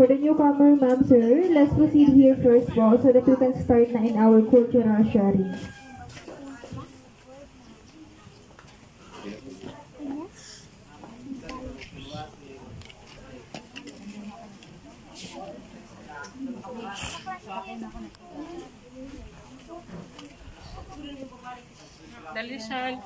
For the newcomer, ma'am, sir, let's proceed here first po so that we can start na in our cultural sharing. Dalisan.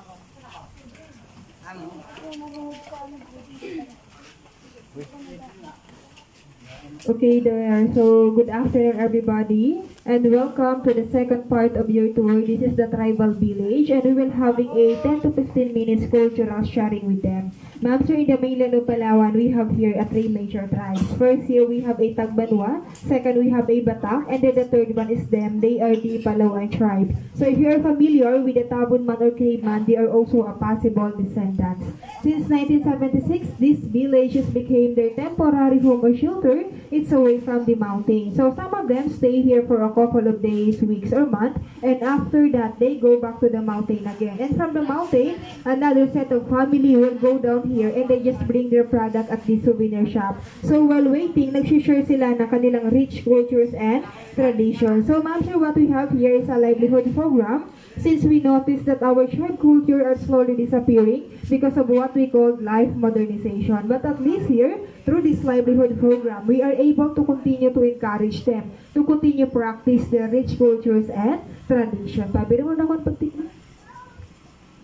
Okay, there. So, good afternoon, everybody, and welcome to the second part of your tour. This is the tribal village, and we will having a 10 to 15 minutes cultural sharing with them. Ma'am, sir, in the mainland of Palawan, we have here three major tribes. First, here we have a Tagbanwa. Second, we have a Batak, and then the third one is them. They are the Palawan tribe. So, if you are familiar with the Tabunman or Caveman, they are also a possible descendants. Since 1976, these villages became their temporary home or shelter. It's away from the mountain. So some of them stay here for a couple of days, weeks, or months, and after that, they go back to the mountain again. And from the mountain, another set of family will go down here and they just bring their product at the souvenir shop. So while waiting, nag-share sila ng kanilang rich cultures and traditions. So ma'am, sure, what we have here is a livelihood program. Since we noticed that our tribe culture are slowly disappearing because of what we call life modernization. But at least here, through this livelihood program, we are able to continue to encourage them to continue practice their rich cultures and tradition.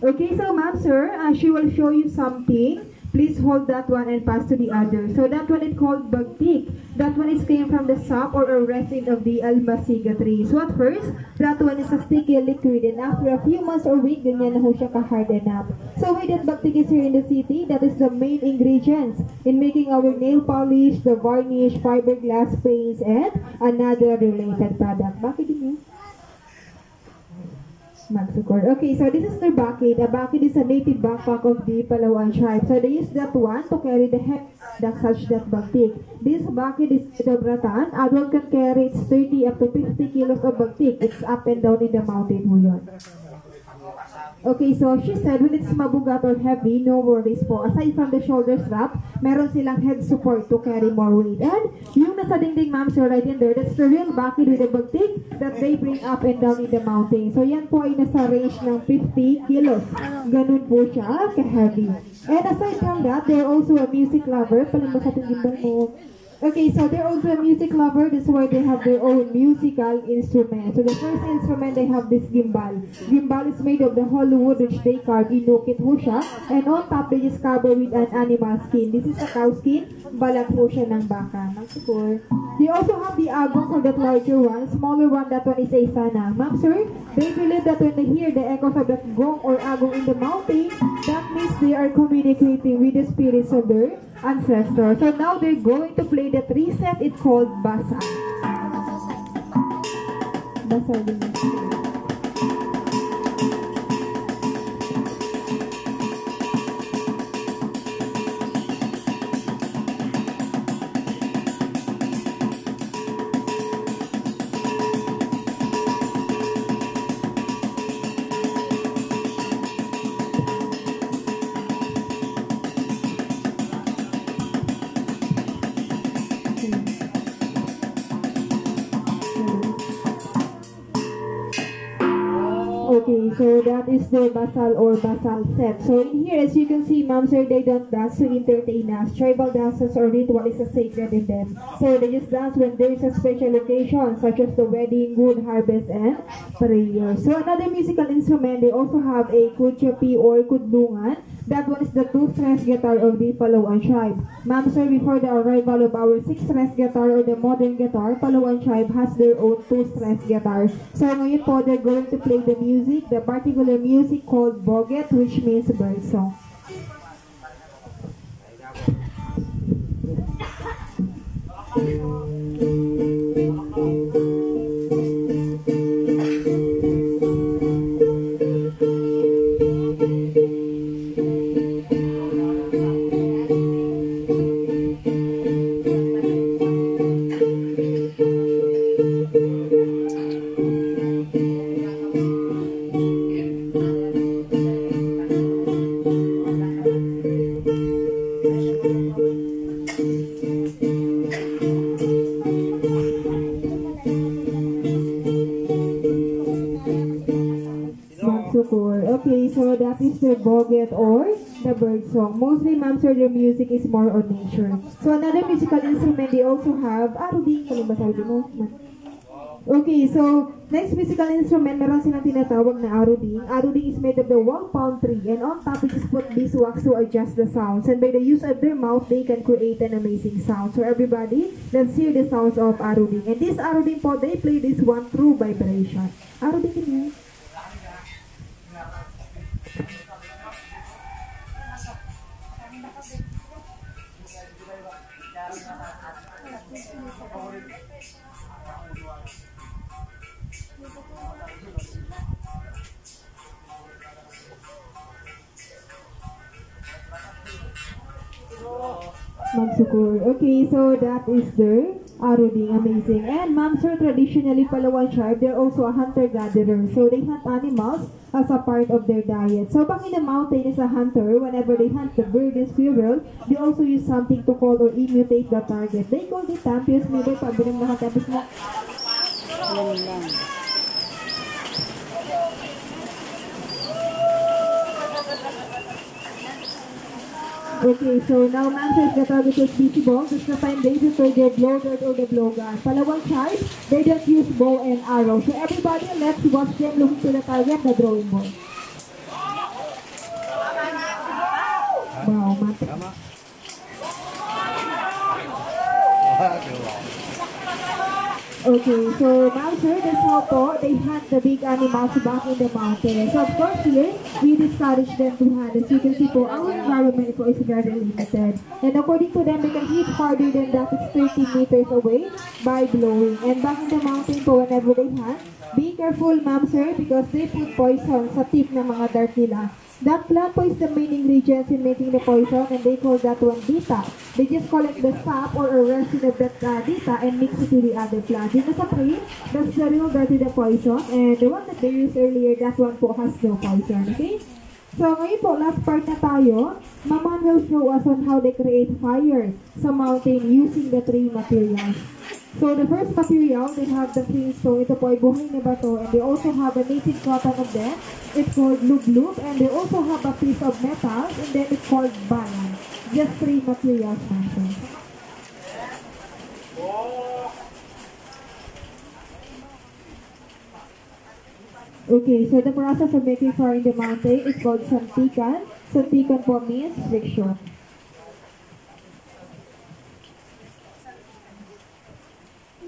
Okay, so ma'am, sir, she will show you something. Please hold that one and pass to the other. So that one is called bagtik. That one is came from the sap or a resin of the almasiga tree. So at first, that one is a sticky liquid, and after a few months or week, ganyan na ho siya ka-harden up. So why that bagtik is here in the city? That is the main ingredients in making our nail polish, the varnish, fiberglass paints, and another related product. Bakit din yun? Okay, so this is their bakit. A bakit is a native backpack of the Palawan tribe. So they use that one to carry the head that such that bagtik. This bakit is dobratan. Adult can carry 30 up to 50 kilos of bagtik. It's up and down in the mountain ho yun. Okay, so she said when it's mabugat or heavy, no worries po. Aside from the shoulder strap, meron silang head support to carry more weight. And yung nasa dingding, ma'am, sir, right in there, that's the real bakit with the bagtik that they bring up and down in the mountain. So yan po ay nasa range ng 50 kilos. Ganun po siya, ka-heavy. And aside from that, they're also a music lover. Palimba sa ating gimbal mo. Okay, so they're also a music lover. That's why they have their own musical instrument. So the first instrument, they have this gimbal. Gimbal is made of the hollow wood which they carve, inukit ho siya. And on top, they just cover with an animal skin. This is a cow skin. Balat ho siya ng baka. They also have the agong for that larger one. Smaller one, that one is a sana. Ma'am, sir, they believe that when they hear the echoes of that gong or agong in the mountain, that means they are communicating with the spirits of their ancestors. So now they're going to play the three set. It's called Basa. Basa din. Okay, so that is the basal or basal set. So in here, as you can see, ma'am, sir, they don't dance to entertain us. Tribal dances or ritual is a sacred in them. So they just dance when there is a special occasion, such as the wedding, good harvest, and prayer. So another musical instrument, they also have a kutyapi or kudlungan. That one is the two-strings guitar of the Palawan tribe. Ma'am, sir, before the arrival of our six-strings guitar or the modern guitar, Palawan tribe has their own two-strings guitar. So ngayon po, they're going to play the music, the particular music called Boget, which means bird song. Sukur. Okay, so that is the boget or the bird song. Mostly, ma'am sir, their music is more on nature. So another musical instrument they also have, aruding, kalimbasabi mo. Okay, so next musical instrument, meron silang tinatawag na aruding. Aruding is made of the one palm tree and on top it is put beeswax to adjust the sounds. And by the use of their mouth, they can create an amazing sound. So everybody, let's hear the sounds of aruding. And this aruding po, they play this one through vibration. Aruding din. Magsukur. Okay, so that is the aruding. Amazing. And ma'am sir, traditionally Palawan tribe, they're also a hunter-gatherer. So they hunt animals as a part of their diet. So back in the mountain as a hunter, whenever they hunt the bird and squirrel, they also use something to call or imitate the target. They call it tampios. Maybe pabiling na tapos mo. Okay, so now ma'am says the target is busy ball. That's the time they prefer their blowdart or the blowgun. Palawan tribe, they just use bow and arrow. So everybody, let's watch them looking to the target, the drawing ball. Wow, mate. Okay, so ma'am sir, that's how po they hunt the big animals back in the mountain. So of course here, we discourage them to hunt. As you can see po, our environment po is very limited. And according to them, they can hit farther than that. It's 30 meters away by blowing. And back in the mountain po, whenever they hunt, be careful ma'am sir, because they put poison sa tip ng mga dart nila. That plant po is the main ingredient in making the poison, and they call that one dita. They just collect the sap or a resin of that dita and mix it to the other plant. Yung sa tree, that's the real dirty the poison, and the one that they used earlier, that one po has no poison, okay? So ngayon po, last part na tayo. Maman will show us on how they create fire sa mountain using the tree materials. So the first material, they have the greenstone. Ito po ay buhay na bato, and they also have a native cotton of them. It's called lub-lub, and they also have a piece of metal, and then it's called bayan. Just three materials, man. Okay, so the process of making fire in the mountain is called santikan. Santikan po means friction.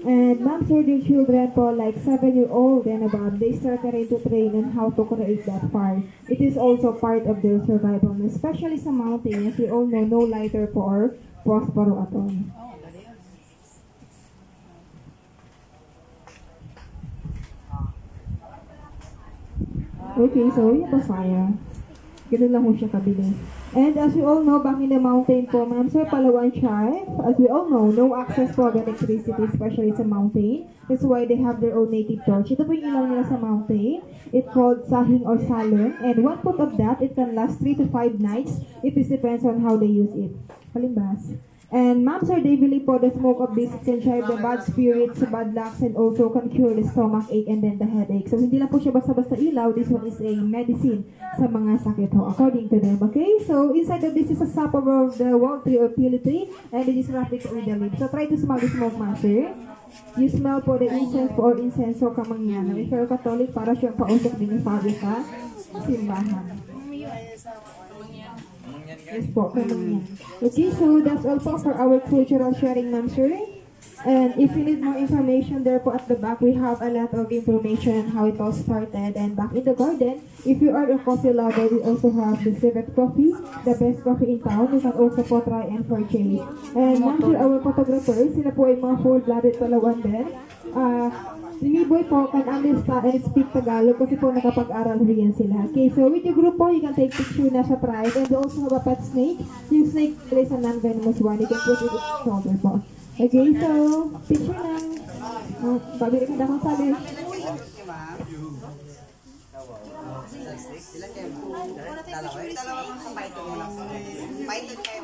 And ma'am sir, their children po like 7-year-old and above, they start already to train on how to create that fire. It is also part of their survival, especially sa mountain. As we all know, no lighter po or prospero at all. Okay, so yun po fire. Ganun lang po siya kabilis. And as we all know, back in the mountain po, ma'am sir, Palawan tribe, as we all know, no access po of electricity, especially sa mountain. That's why they have their own native torch. Ito po yung ilaw nila sa mountain. It's called sahing or salon. And one foot of that, it can last 3 to 5 nights. It just depends on how they use it. Palimbas. And ma'am sir, they believe po the smoke of this can drive the bad spirits, bad lucks, and also can cure the stomach ache and then the headache. So hindi lang po siya basta-basta ilaw. This one is a medicine sa mga sakit ho, according to them. Okay? So inside of this is a sap of the wild tree or pili tree, and it is wrapped with the leaf. So try to smell the smoke, ma'am sir. You smell po the incense po or incenso kamangyano. If you're Catholic, para siyang pausok din yung Father sa simbahan. Yes po, kamangyan. Okay, so that's all po for our cultural sharing, ma'am sir. And if you need more information, there po at the back, we have a lot of information on how it all started. And back in the garden, if you are a coffee lover, we also have the Civet Coffee, the best coffee in town. You can also po try and purchase. And ma'am sir, our photographers, sila po ay mga full-blooded Palawan din. Limiboy po can understand and speak Tagalog kasi po nakapag-aral rin sila. Okay, so with your group po, you can take picture na sa tribe, and they also have a pet snake. Yung snake is a non-venomous one. You can put it in its shoulder po. Okay, so picture na. Pabili ka na kung sabi. Python kayo,